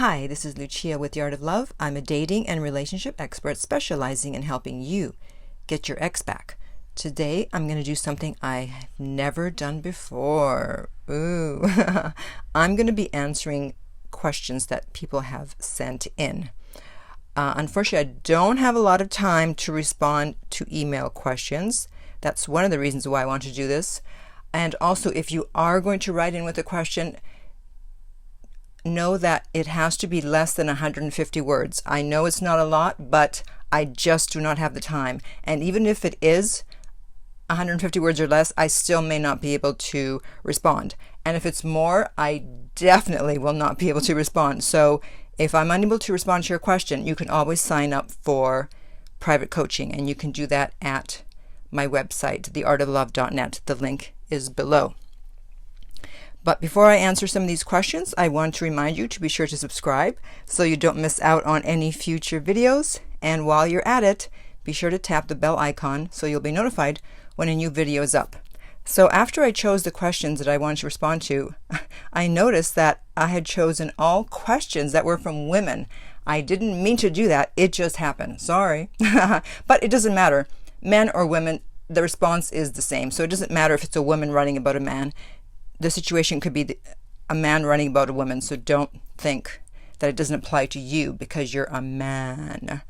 Hi, this is Lucia with The Art of Love. I'm a dating and relationship expert specializing in helping you get your ex back. Today, I'm going to do something I have never done before. Ooh. I'm going to be answering questions that people have sent in. Unfortunately, I don't have a lot of time to respond to email questions. That's one of the reasons why I want to do this. And also, if you are going to write in with a question, know that it has to be less than 150 words. I know it's not a lot, but I just do not have the time. And even if it is 150 words or less, I still may not be able to respond. And if it's more, I definitely will not be able to respond. So if I'm unable to respond to your question, you can always sign up for private coaching, and you can do that at my website, theartoflove.net. The link is below. But before I answer some of these questions, I want to remind you to be sure to subscribe so you don't miss out on any future videos. And while you're at it, be sure to tap the bell icon so you'll be notified when a new video is up. So after I chose the questions that I wanted to respond to, I noticed that I had chosen all questions that were from women. I didn't mean to do that. It just happened. Sorry. But it doesn't matter. Men or women, the response is the same. So it doesn't matter if it's a woman writing about a man. The situation could be a man writing about a woman, so don't think that it doesn't apply to you because you're a man.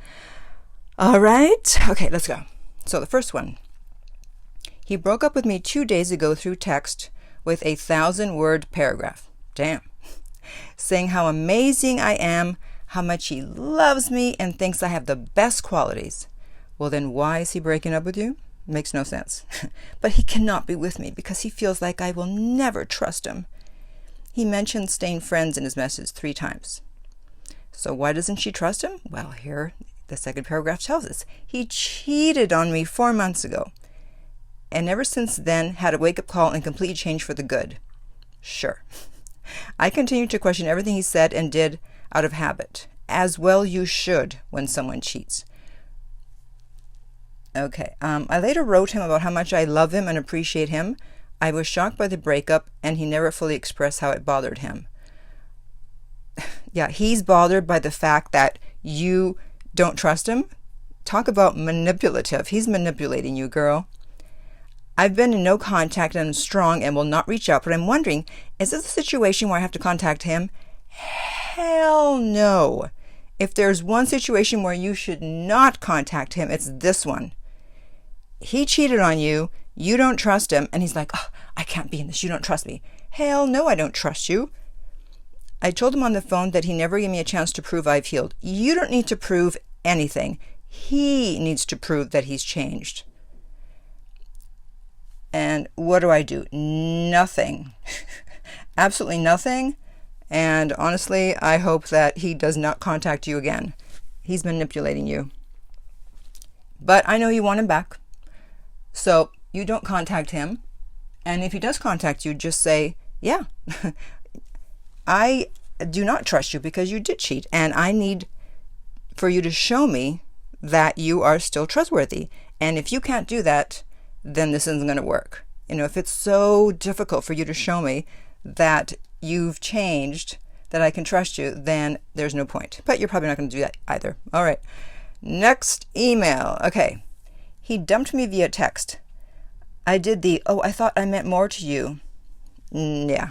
All right. Okay, let's go. So the first one. He broke up with me 2 days ago through text with a 1,000-word paragraph. Damn. Saying how amazing I am, how much he loves me, and thinks I have the best qualities. Well, then why is he breaking up with you? Makes no sense. But he cannot be with me because he feels like I will never trust him. He mentioned staying friends in his message 3 times. So why doesn't she trust him? Well, here the second paragraph tells us. He cheated on me 4 months ago. And ever since then had a wake-up call and completely changed for the good. Sure. I continue to question everything he said and did out of habit. As well you should when someone cheats. Okay, I later wrote him about how much I love him and appreciate him. I was shocked by the breakup, and he never fully expressed how it bothered him. Yeah, he's bothered by the fact that you don't trust him. Talk about manipulative. He's manipulating you, girl. I've been in no contact and I'm strong and will not reach out, but I'm wondering, is this a situation where I have to contact him? Hell no. If there's one situation where you should not contact him, it's this one. He cheated on you, you don't trust him, and he's like, oh, I can't be in this, you don't trust me. Hell no, I don't trust you. I told him on the phone that he never gave me a chance to prove I've healed. You don't need to prove anything. He needs to prove that he's changed. And what do? Nothing. Absolutely nothing. And honestly, I hope that he does not contact you again. He's manipulating you. But I know you want him back. So you don't contact him. And if he does contact you, just say, yeah, I do not trust you because you did cheat. And I need for you to show me that you are still trustworthy. And if you can't do that, then this isn't going to work. You know, if it's so difficult for you to show me that you've changed, that I can trust you, then there's no point. But you're probably not going to do that either. All right. Next email. Okay. He dumped me via text. I did I thought I meant more to you. Yeah,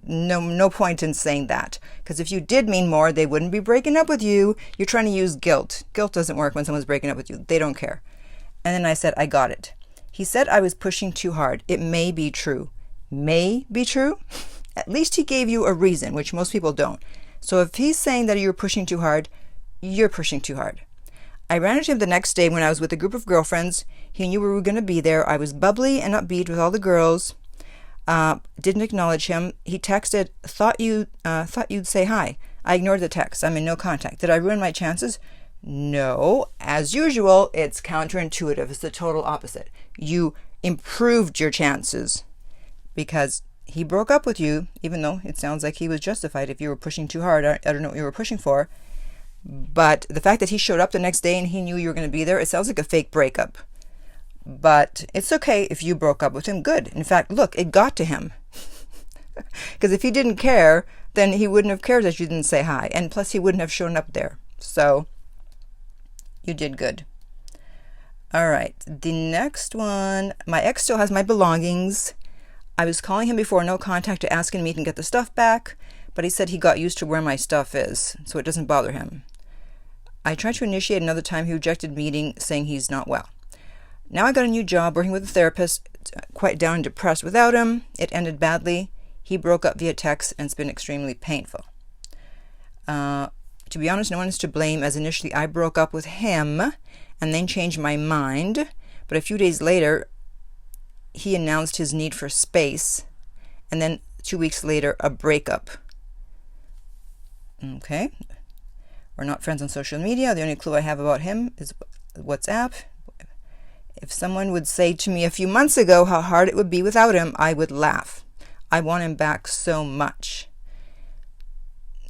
no point in saying that. Because if you did mean more, they wouldn't be breaking up with you. You're trying to use guilt. Guilt doesn't work when someone's breaking up with you. They don't care. And then I said, I got it. He said I was pushing too hard. It may be true. May be true? At least he gave you a reason, which most people don't. So if he's saying that you're pushing too hard, you're pushing too hard. I ran into him the next day when I was with a group of girlfriends. He knew we were going to be there. I was bubbly and upbeat with all the girls. Didn't acknowledge him. He texted, thought you'd say hi. I ignored the text. I'm in no contact. Did I ruin my chances? No. As usual, it's counterintuitive. It's the total opposite. You improved your chances because he broke up with you, even though it sounds like he was justified if you were pushing too hard. I don't know what you were pushing for. But the fact that he showed up the next day and he knew you were going to be there, it sounds like a fake breakup. But it's okay if you broke up with him. Good. In fact, look, it got to him. Because if he didn't care, then he wouldn't have cared that you didn't say hi. And plus, he wouldn't have shown up there. So you did good. All right. The next one. My ex still has my belongings. I was calling him before no contact to ask him to meet and get the stuff back, but he said he got used to where my stuff is, so it doesn't bother him. I tried to initiate another time. He rejected meeting, saying he's not well. Now I got a new job working with a therapist, quite down and depressed without him. It ended badly. He broke up via text and it's been extremely painful. To be honest, no one is to blame, as initially I broke up with him and then changed my mind. But a few days later, he announced his need for space, and then 2 weeks later, a breakup. Okay. We're not friends on social media. The only clue I have about him is WhatsApp. If someone would say to me a few months ago how hard it would be without him, I would laugh. I want him back so much.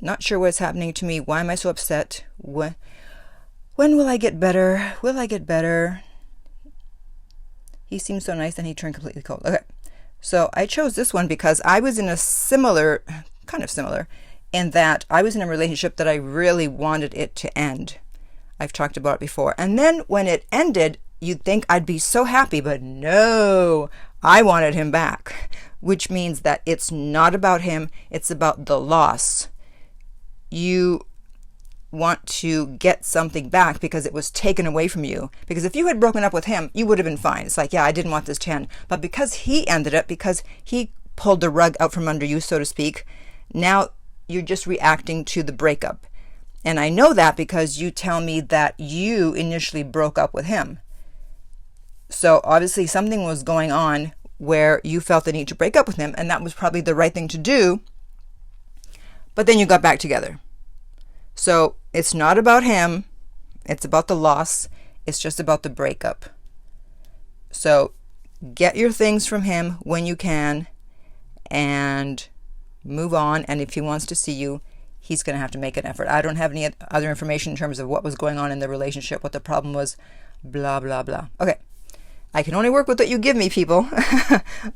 Not sure what's happening to me. Why am I so upset? When will I get better? Will I get better? He seemed so nice and he turned completely cold. Okay. So I chose this one because I was in a kind of similar, in that I was in a relationship that I really wanted it to end. I've talked about it before. And then when it ended, you'd think I'd be so happy, but no, I wanted him back, which means that it's not about him. It's about the loss. You want to get something back because it was taken away from you. Because if you had broken up with him, you would have been fine. It's like, yeah, I didn't want this to end. But because he ended it, because he pulled the rug out from under you, so to speak, now you're just reacting to the breakup. And I know that because you tell me that you initially broke up with him. So obviously something was going on where you felt the need to break up with him, and that was probably the right thing to do. But then you got back together. So it's not about him. It's about the loss. It's just about the breakup. So get your things from him when you can and move on. And if he wants to see you, he's going to have to make an effort. I don't have any other information in terms of what was going on in the relationship, what the problem was, blah, blah, blah. Okay. I can only work with what you give me, people.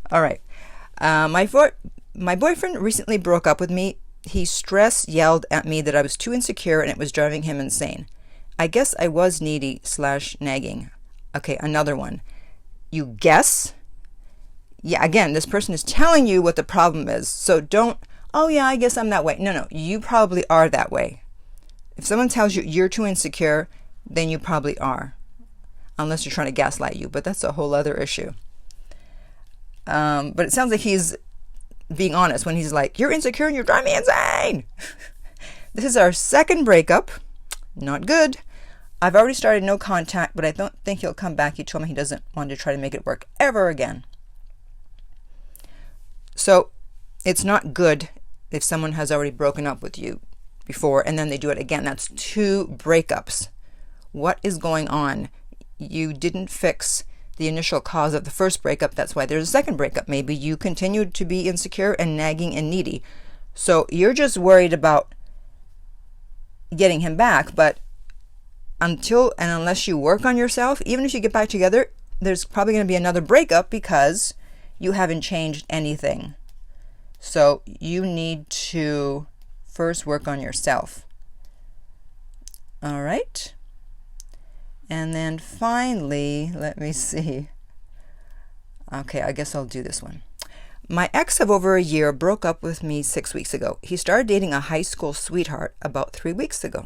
All right. My boyfriend recently broke up with me. He yelled at me that I was too insecure and it was driving him insane. I guess I was needy / nagging. Okay, another one. You guess? Yeah, again, this person is telling you what the problem is. So don't, oh yeah, I guess I'm that way. No, you probably are that way. If someone tells you you're too insecure, then you probably are. Unless you're trying to gaslight you, but that's a whole other issue. But it sounds like he's being honest when he's like, you're insecure and you're driving me insane. This is our second breakup. Not good. I've already started no contact, but I don't think he'll come back. He told me he doesn't want to try to make it work ever again. So it's not good if someone has already broken up with you before and then they do it again. That's 2 breakups. What is going on? You didn't fix the initial cause of the first breakup. That's why there's a second breakup. Maybe you continued to be insecure and nagging and needy. So you're just worried about getting him back. But until and unless you work on yourself, even if you get back together, there's probably going to be another breakup because you haven't changed anything. So you need to first work on yourself. All right. And then finally, let me see. Okay, I guess I'll do this one. My ex of over a year broke up with me 6 weeks ago. He started dating a high school sweetheart about 3 weeks ago.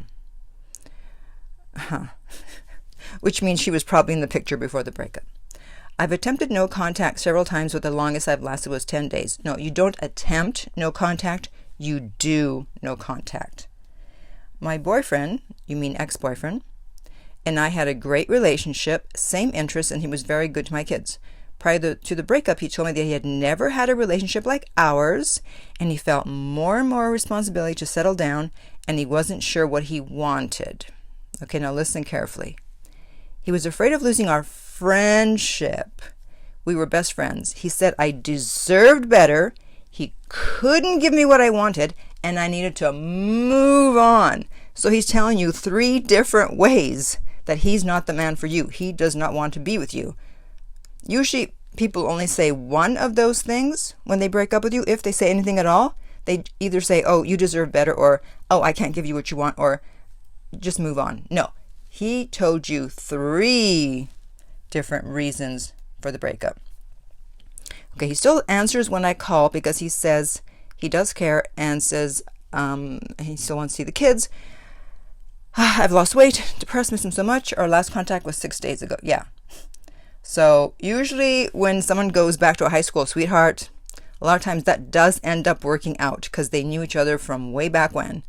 Which means she was probably in the picture before the breakup. I've attempted no contact several times, but the longest I've lasted was 10 days. No, you don't attempt no contact. You do no contact. My boyfriend, you mean ex-boyfriend, and I had a great relationship, same interests, and he was very good to my kids. Prior to the breakup, he told me that he had never had a relationship like ours, and he felt more and more responsibility to settle down, and he wasn't sure what he wanted. Okay, now listen carefully. He was afraid of losing our friendship. We were best friends. He said I deserved better. He couldn't give me what I wanted, and I needed to move on. So he's telling you 3 different ways that he's not the man for you. He does not want to be with you. Usually people only say one of those things when they break up with you. If they say anything at all, They either say, oh, you deserve better, or, oh, I can't give you what you want, or just move on. No, he told you 3 different reasons for the breakup. Okay, he still answers when I call because he says he does care and says he still wants to see the kids. I've lost weight, depressed, miss him so much. Our last contact was 6 days ago. Yeah. So usually when someone goes back to a high school sweetheart, a lot of times that does end up working out because they knew each other from way back when.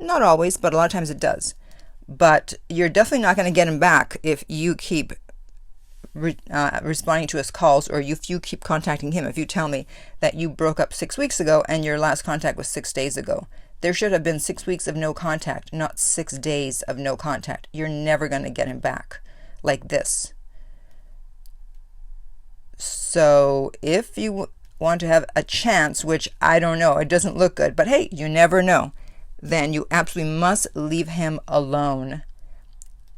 Not always, but a lot of times it does. But you're definitely not going to get him back if you keep responding to his calls, or if you keep contacting him. If you tell me that you broke up 6 weeks ago and your last contact was 6 days ago, there should have been 6 weeks of no contact, not 6 days of no contact. You're never going to get him back like this. So if you want to have a chance, which I don't know, it doesn't look good, but hey, you never know, then you absolutely must leave him alone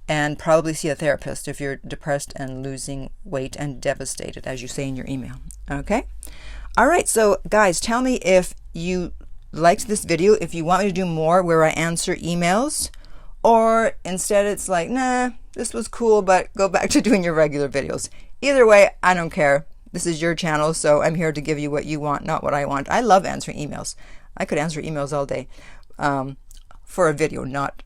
and probably see a therapist if you're depressed and losing weight and devastated, as you say in your email. Okay? All right, so guys, tell me if you liked this video, if you want me to do more where I answer emails, or instead it's like, nah, this was cool, but go back to doing your regular videos. Either way, I don't care. This is your channel, so I'm here to give you what you want, not what I want. I love answering emails. I could answer emails all day for a video, not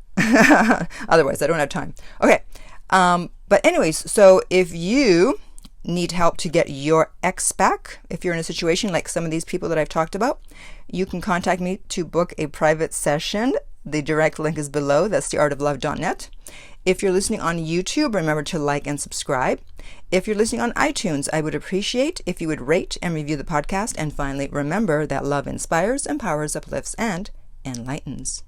otherwise I don't have time. Okay, but anyways, so if you need help to get your ex back, if you're in a situation like some of these people that I've talked about, you can contact me to book a private session. The direct link is below. That's theartoflove.net. If you're listening on YouTube, remember to like and subscribe. If you're listening on iTunes, I would appreciate if you would rate and review the podcast. And finally, remember that love inspires, empowers, uplifts, and enlightens.